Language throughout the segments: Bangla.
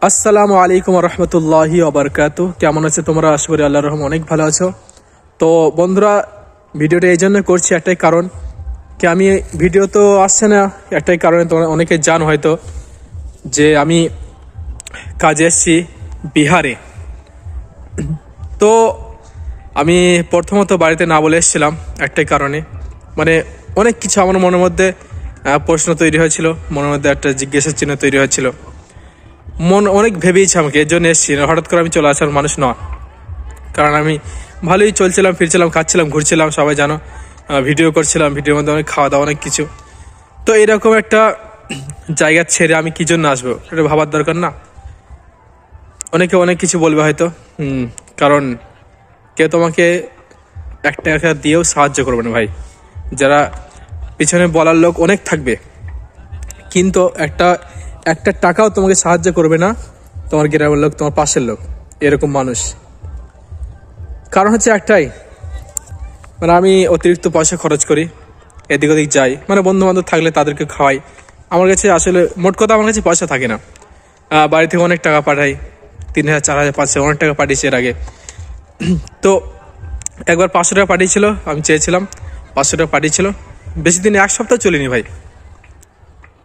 আসসালামু আলাইকুম রহমতুল্লাহি ওবরকাতু। কেমন আছে তোমরা? আশা করি আল্লাহর রহমতে অনেক ভালো আছো। তো বন্ধুরা, ভিডিওটা এই জন্য করছি একটাই কারণ কি, আমি ভিডিও তো আসছে না একটাই কারণে, তোমরা অনেকে জানো হয়তো যে আমি কাজে এসেছি বিহারে। তো আমি প্রথমত বাড়িতে না বলে এসেছিলাম একটাই কারণে, মানে অনেক কিছু আমার মনের মধ্যে প্রশ্ন তৈরি হয়েছিল, মনের মধ্যে একটা জিজ্ঞাসার চিহ্ন তৈরি হয়েছিল। মন অনেক ভেবেইছে আমাকে, এর জন্য এসেছি। হঠাৎ করে আমি চলে আসার মানুষ নয়, কারণ আমি ভালোই চলছিলাম, ফিরছিলাম, খাচ্ছিলাম, ঘুরছিলাম, সবাই জানো, ভিডিও করছিলাম, ভিডিওর মধ্যে অনেক খাওয়া দাওয়া অনেক কিছু। তো এরকম একটা জায়গা ছেড়ে আমি কি জন্য আসবো, এটা ভাবার দরকার না? অনেকে অনেক কিছু বলবে হয়তো, কারণ কেউ তোমাকে একটা টাকা দিয়েও সাহায্য করবে না ভাই। যারা পিছনে বলার লোক অনেক থাকবে, কিন্তু একটা একটা টাকাও তোমাকে সাহায্য করবে না তোমার গ্রামের লোক, তোমার পাশের লোক, এরকম মানুষ। কারণ হচ্ছে একটাই, মানে আমি অতিরিক্ত পয়সা খরচ করি, এদিক ওদিক যাই, মানে বন্ধু বান্ধব থাকলে তাদেরকে খাওয়াই। আমার কাছে আসলে মোট কথা আমার কাছে পয়সা থাকে না। বাড়ি থেকে অনেক টাকা পাঠাই, 3,000, 4,000, 5,000 অনেক টাকা পাঠিয়েছি এর আগে। তো একবার 500 টাকা পাঠিয়েছিল, আমি চেয়েছিলাম 500 টাকা পাঠিয়েছিল, বেশি দিন 1 সপ্তাহ চলিনি ভাই।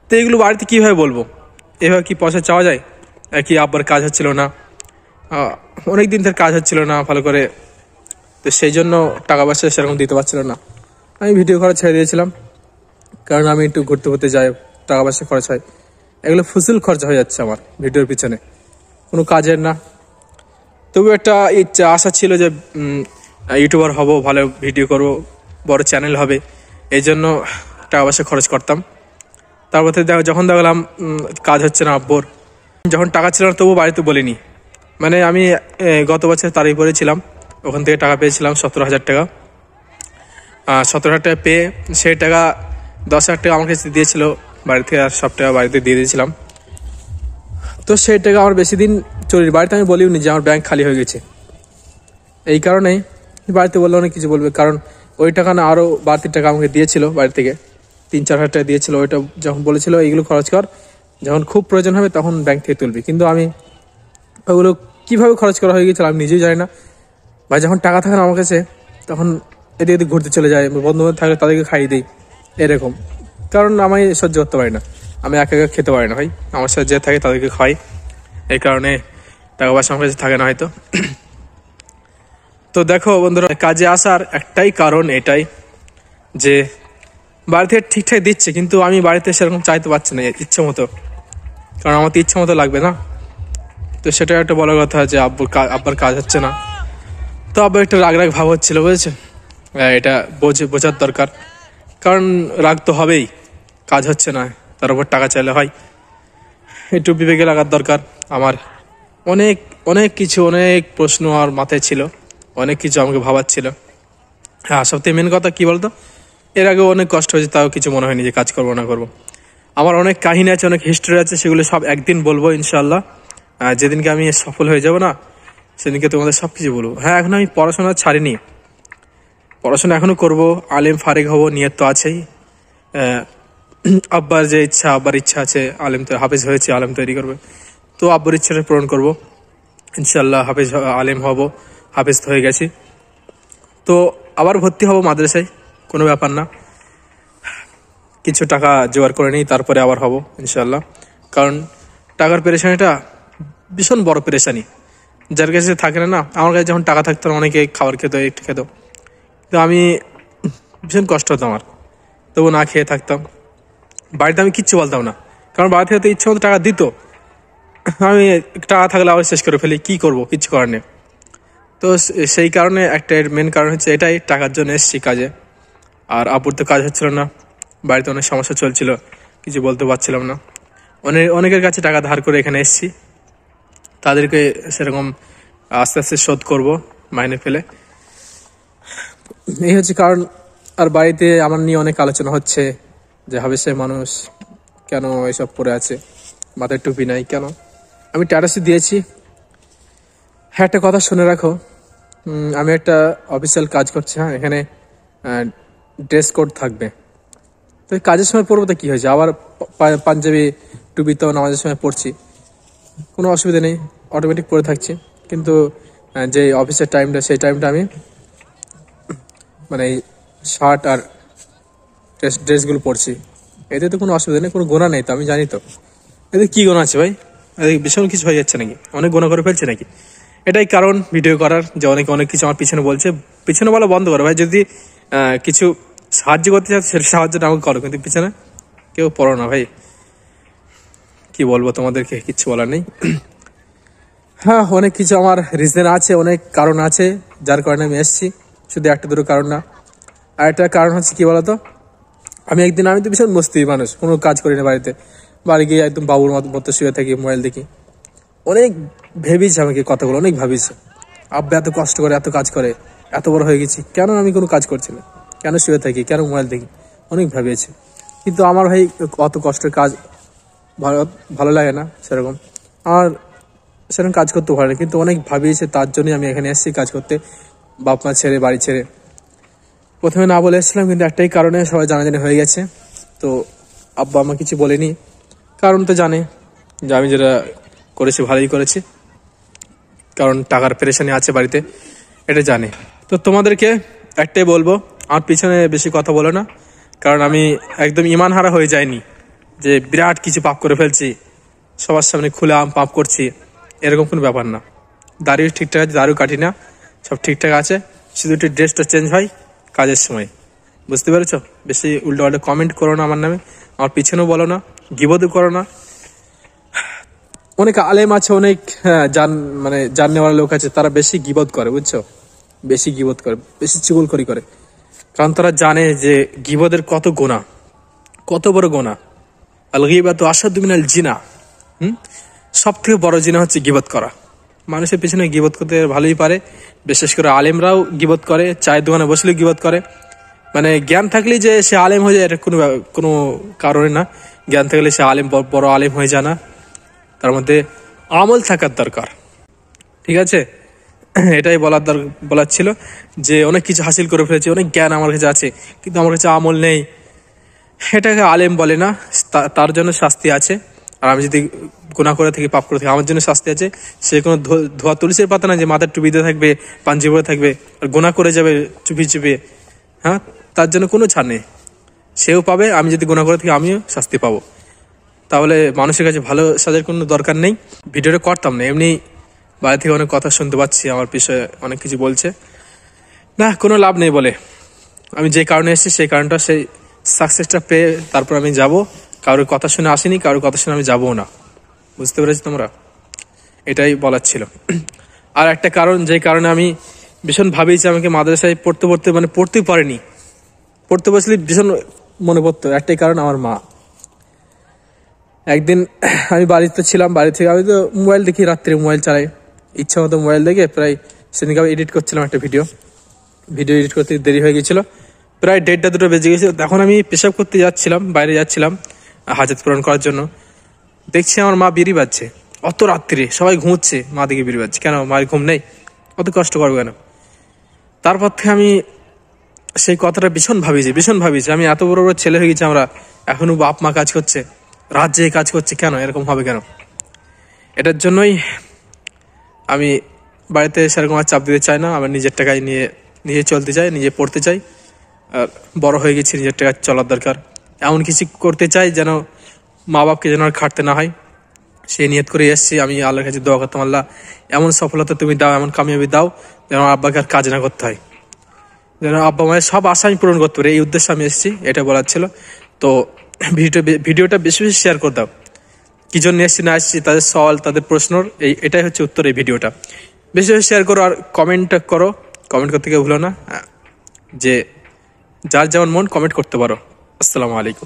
তো এইগুলো বাড়িতে কীভাবে বলবো? এভাবে কি পয়সা চাওয়া যায়? কি আব্বার কাজ হচ্ছিল না, অনেক দিন ধরে কাজ হচ্ছিল না ভালো করে, তো সেই জন্য টাকা পয়সা সেরকম দিতে পারছিল না। আমি ভিডিও খরচ ছেড়ে দিয়েছিলাম, কারণ আমি একটু ঘুরতে ঘুরতে যাই, টাকা পয়সা খরচ হয়, এগুলো ফুসুল খরচ হয়ে যাচ্ছে আমার ভিডিওর পিছনে, কোনো কাজের না। তবু একটা ইচ্ছা, আশা ছিল যে ইউটিউবার হব, ভালো ভিডিও করব, বড় চ্যানেল হবে, এই জন্য টাকা পয়সা খরচ করতাম। তারপর যখন দেখলাম কাজ হচ্ছে না আব্বর, যখন টাকা ছিল না তবু বাড়িতে বলিনি। মানে আমি গত বছর তারিফ ছিলাম, ওখান থেকে টাকা পেয়েছিলাম 17,000 টাকা। 17,000 টাকা পেয়ে সেই টাকা 10,000 টাকা আমার কাছে দিয়েছিল বাড়ি থেকে, আর সব টাকা বাড়িতে দিয়ে দিয়েছিলাম। তো সেই টাকা আমার বেশি দিন চলি, বাড়িতে আমি বলিও নি যে আমার ব্যাংক খালি হয়ে গেছে। এই কারণেই বাড়িতে বললে অনেক কিছু বলবে, কারণ ওই টাকা না আরও বাড়তি টাকা আমাকে দিয়েছিল বাড়ি থেকে, 3-4 হাজার টাকা দিয়েছিল। ওইটা যখন বলেছিল এইগুলো খরচ কর, যখন খুব প্রয়োজন হবে তখন ব্যাংক থেকে তুলবি, কিন্তু আমি ওগুলো কীভাবে খরচ করা হয়ে গেছিল আমি নিজেই জানি না ভাই। যখন টাকা থাকে না আমার কাছে, তখন এদিক এদিক ঘুরতে চলে যায়, বন্ধু বান্ধব থাকলে তাদেরকে খাইয়ে দিই এরকম। কারণ আমি সহ্য করতে পারি না, আমি একা একা খেতে পারি না ভাই, আমার সাথে যে থাকে তাদেরকে খাই, এই কারণে টাকা পয়সা আমার কাছে থাকে না হয়তো। তো দেখো বন্ধুরা, কাজে আসার একটাই কারণ এটাই যে বাড়ি থেকে ঠিকঠাক দিচ্ছে, কিন্তু আমি বাড়িতে সেরকম চাইতে পারছি না ইচ্ছে মতো, কারণ আমার তো ইচ্ছে মতো লাগবে না। তো সেটা একটা বড় কথা যে আব্বার কাজ হচ্ছে না। তো আব্বার একটা রাগ রাগ ভাব হচ্ছিল, বুঝেছে? এটা বোঝার দরকার, কারণ রাগ তো হবেই, কাজ হচ্ছে না, তার উপর টাকা চাইলে হয়। একটু বিবেকে লাগার দরকার আমার। অনেক অনেক কিছু, অনেক প্রশ্ন আর মাথায় ছিল, অনেক কিছু আমাকে ভাবাচ্ছিল। হ্যাঁ, সবথেকে মেন কথা কি বলতো, এর আগে অনেক কষ্ট হয়েছে, তাও কিছু মনে হয়নি যে কাজ করবো না করবো। আমার অনেক কাহিনী আছে, অনেক হিস্ট্রি আছে, সেগুলো সব একদিন বলবো ইনশাল্লাহ। যেদিনকে আমি সফল হয়ে যাব না, সেদিনকে তোমাদের সব কিছু বলবো। হ্যাঁ, এখন আমি পড়াশোনা ছাড়িনি, পড়াশোনা এখনও করবো, আলেম ফারেক হবো, নিয়ত তো আছেই। আব্বার যে ইচ্ছা, আব্বার ইচ্ছা আছে আলেম, তো হাফেজ হয়েছে, আলেম তৈরি করবে, তো আব্বার ইচ্ছাটা পূরণ করবো ইনশাল্লাহ। হাফেজ আলেম হব, হাফেজ তো হয়ে গেছি। তো আবার ভর্তি হব মাদ্রাসায়, কোনো ব্যাপার না, কিছু টাকা জোগাড় করে নিই, তারপরে আবার হব ইনশাল্লাহ। কারণ টাকার পেরেশানিটা ভীষণ বড় পেরেশানি, যার কাছে থাকে না। আমার কাছে যখন টাকা থাকতো না, অনেকে খাবার খেত, একটু খেত, তো আমি ভীষণ কষ্ট হতো আমার, তবু না খেয়ে থাকতাম। বাড়িতে আমি কিচ্ছু বলতাম না, কারণ বাড়ি থেকে তো ইচ্ছে মতো টাকা দিত, আমি টাকা থাকলে আবার শেষ করে ফেলি, কী করবো, কিচ্ছু করার নেই। তো সেই কারণে একটা মেন কারণ হচ্ছে এটাই, টাকার জন্য এসেছি কাজে। আর আব্বুর তো কাজ হচ্ছিল না, বাড়িতে অনেক সমস্যা চলছিল, কিছু বলতে পারছিলাম না। অনেকের কাছে টাকা ধার করে এখানে এসেছি, তাদেরকে সেরকম আস্তে আস্তে শোধ করব মাইনে ফেলে, এই হচ্ছে কারণ। আর বাড়িতে আমার নিয়ে অনেক আলোচনা হচ্ছে যে হাবেশে মানুষ কেন এসব পরে আছে, মাথায় টুপি নাই কেন। আমি স্ট্যাটাসে দিয়েছি। হ্যাঁ, একটা কথা শুনে রাখো, আমি একটা অফিসিয়াল কাজ করছি। হ্যাঁ, এখানে ড্রেস কোড থাকবে, তো কাজের সময় পরবো তো কী হয়েছে, আবার পাঞ্জাবি টুপি তো নামাজের সময় পড়ছি, কোনো অসুবিধা নেই, অটোমেটিক পরে থাকছি। কিন্তু যে অফিসের টাইমটা, সেই টাইমটা আমি মানে এই শার্ট আর ড্রেসগুলো পরছি। এতে তো কোনো অসুবিধা নেই, কোনো গোনা নেই তো, আমি জানি তো। এতে কি গোনা আছে ভাই? ভীষণ কিছু হয়ে যাচ্ছে নাকি? অনেক গোনা করে ফেলছে নাকি? এটাই কারণ ভিডিও করার, যে অনেক অনেক কিছু আমার পিছনে বলছে। পিছনে বলা বন্ধ করো ভাই। যদি কিছু সাহায্য করতে চাও সেটা সাহায্যটা আমাকে করো, কিন্তু পিছনে কেউ পড়ো না ভাই। কি বলবো তোমাদেরকে, কিচ্ছু বলার নেই। হ্যাঁ, অনেক কিছু আমার রিজন আছে, অনেক কারণ আছে যার কারণে আমি এসেছি, শুধু একটা দুটো কারণ না। আর একটা কারণ হচ্ছে কি বলতো, আমি তো ভীষণ মস্তি মানুষ, কোনো কাজ করি না বাড়িতে। বাড়ি গিয়ে একদম বাবুর মতো শুয়ে থাকি, মোবাইল দেখি। অনেক ভেবেছি আমাকে কথাগুলো, অনেক ভাবিছে। আব্বা এত কষ্ট করে, এত কাজ করে, এত বড় হয়ে গেছি, কেন আমি কোনো কাজ করছি না, কেন শুয়ে থাকি, কেন মোবাইল দেখি, অনেক ভেবেছি। কিন্তু আমার ভাই অত কষ্টের কাজ ভালো ভালো লাগে না সেরকম। আমার সেরকম কাজ করতে ভালো লাগে, কিন্তু অনেক ভাবিয়েছে, তার জন্যই আমি এখানে এসেছি কাজ করতে, বাপ মা ছেড়ে, বাড়ি ছেড়ে। প্রথমে না বলে এসেছিলাম, কিন্তু একটাই কারণে সবাই জানাজানি হয়ে গেছে। তো আব্বা আমার কিছু বলেনি, কারণ তো জানে যে আমি যেটা করেছি ভালোই করেছি, কারণ টাকার পেরেশানি আছে বাড়িতে, এটা জানে। তো তোমাদেরকে একটাই বলবো, আমার পিছনে বেশি কথা বলো না, কারণ আমি একদম ইমান হারা হয়ে যাইনি যে বিরাট কিছু পাপ করে ফেলছি, সবার সামনে খুলে পাপ করছি, এরকম কোনো ব্যাপার না। দাড়িও ঠিকঠাক আছে, দাড়িও কাটি না, সব ঠিকঠাক আছে, শুধু একটু ড্রেসটা চেঞ্জ হয় কাজের সময়। বুঝতে পেরেছো? বেশি উল্টো পাল্টা কমেন্ট করো না আমার নামে, আমার পিছনেও বলো না, গিবদও করো না। অনেক আলেম আছে, অনেক জাননেওয়ালা লোক আছে, তারা বেশি গিবদ করে, বুঝছো? বেশি গিবদ করে, বেশি চুগলখড়ি করে, কারণ তারা জানে যে গিবদের কত গোনা, কত বড় গোনা। আল গীবাতু আশাদ্দু মিনাল জিনা। সব থেকে বড় জিনা হচ্ছে গিবদ করা। মানুষের পিছনে গিবদ করতে ভালোই পারে, বিশেষ করে আলেমরাও গিবদ করে, চায়ের দোকানে বসলেও গিবদ করে। মানে জ্ঞান থাকলেই যে সে আলেম হয়ে যায়, এটা কোনো কারণে না। জ্ঞান থাকলে সে আলেম, বড় আলেম হয়ে যায় না। তার মধ্যে আমল থাকার দরকার, ঠিক আছে? এটাই বলার ছিল যে অনেক কিছু হাসিল করে ফেলেছি, অনেক জ্ঞান আমার কাছে আছে, কিন্তু আমার কাছে আমল নেই, এটাকে আলেম বলে না। তার জন্য শাস্তি আছে। আর আমি যদি গুনাহ করে থাকি, পাপ করে থাকি, আমার জন্য শাস্তি আছে। সে কোনো ধোয়া তুলসীর পাতা না যে মাথার টুপিতে থাকবে, পাঞ্জি পরে থাকবে, আর গুনাহ করে যাবে চুপি চুপি। হ্যাঁ, তার জন্য কোনো ছাড় নেই, সেও পাবে। আমি যদি গুনাহ করে থাকি, আমিও শাস্তি পাবো। তাহলে মানুষের কাছে ভালো সাজার কোনো দরকার নেই। ভিডিওটা করতাম না, এমনি বাইরে থেকে অনেক কথা শুনতে পাচ্ছি, আমার বিষয়ে অনেক কিছু বলছে, না কোনো লাভ নেই বলে আমি যে কারণে এসেছি, সেই কারণটা, সেই সাকসেসটা পেয়ে তারপর আমি যাব। কারোর কথা শুনে আসিনি, কারোর কথা শুনে আমি যাবো না। বুঝতে পেরেছি তোমরা? এটাই বলার ছিল। আর একটা কারণ, যে কারণে আমি ভীষণ ভাবিয়েছি, আমাকে মাদ্রাসায় পড়তেই পারিনি, পড়তে বসলে ভীষণ মনে পড়তো, একটাই কারণ, আমার মা। একদিন আমি বাড়িতে ছিলাম, বাড়ি থেকে আমি তো মোবাইল দেখি, রাত্রে মোবাইল চালাই, ইচ্ছা মতো মোবাইল দেখে প্রায় সেদিনকে আমি এডিট করছিলাম একটা ভিডিও এডিট করতে দেরি হয়ে গেছিলো, প্রায় 1:30-2 বেজে গেছিল। তখন আমি পেশাব করতে যাচ্ছিলাম, বাইরে যাচ্ছিলাম হাজত পূরণ করার জন্য। দেখছি আমার মা বিড়ি বাজছে, অত রাত্রে সবাই ঘুমোচ্ছে, মা দিকে বিড়ি বাজছে, কেন মায়ের ঘুম নেই? অত কষ্ট করবো কেন? তারপর থেকে আমি সেই কথাটা ভীষণ ভাবিয়েছি। আমি এত বড় বড় ছেলে হয়ে গেছি, আমরা এখনো বাপ মা কাজ করছে, রাত জেগে কাজ করছে, কেন এরকম হবে কেন? এটার জন্যই আমি বাড়িতে সেরকম আর চাপ দিতে চাই না। আমার নিজের টাকায় নিজে চলতে চাই, নিজে পড়তে চাই। আর বড় হয়ে গেছি, নিজের টাকায় চলার দরকার। এমন কিছু করতে চাই যেন মা বাপকে যেন আর খাটতে না হয়, সেই নিয়ত করে এসেছি। আমি আল্লাহর কাছে দোয়া করতাম, আল্লাহ এমন সফলতা তুমি দাও, এমন কামিয়াবি দাও, যেন আব্বাকে আর কাজ না করতে হয়, যেন আব্বা মায়ের সব আশা আমি পূরণ করতে পারি। এই উদ্দেশ্যে আমি এসেছি, এটা বলার ছিল। তো ভিডিওটা বেশি বেশি শেয়ার করে দাও। কি জন্য এসেছি না এসেছি, তাদের সওয়াল, তাদের প্রশ্নর এটাই হচ্ছে উত্তর। এই ভিডিওটা বেশি বেশি শেয়ার করো, আর কমেন্ট করতে কেউ ভুলো না। যে যার যেমন মন কমেন্ট করতে পারো। আসসালামু আলাইকুম।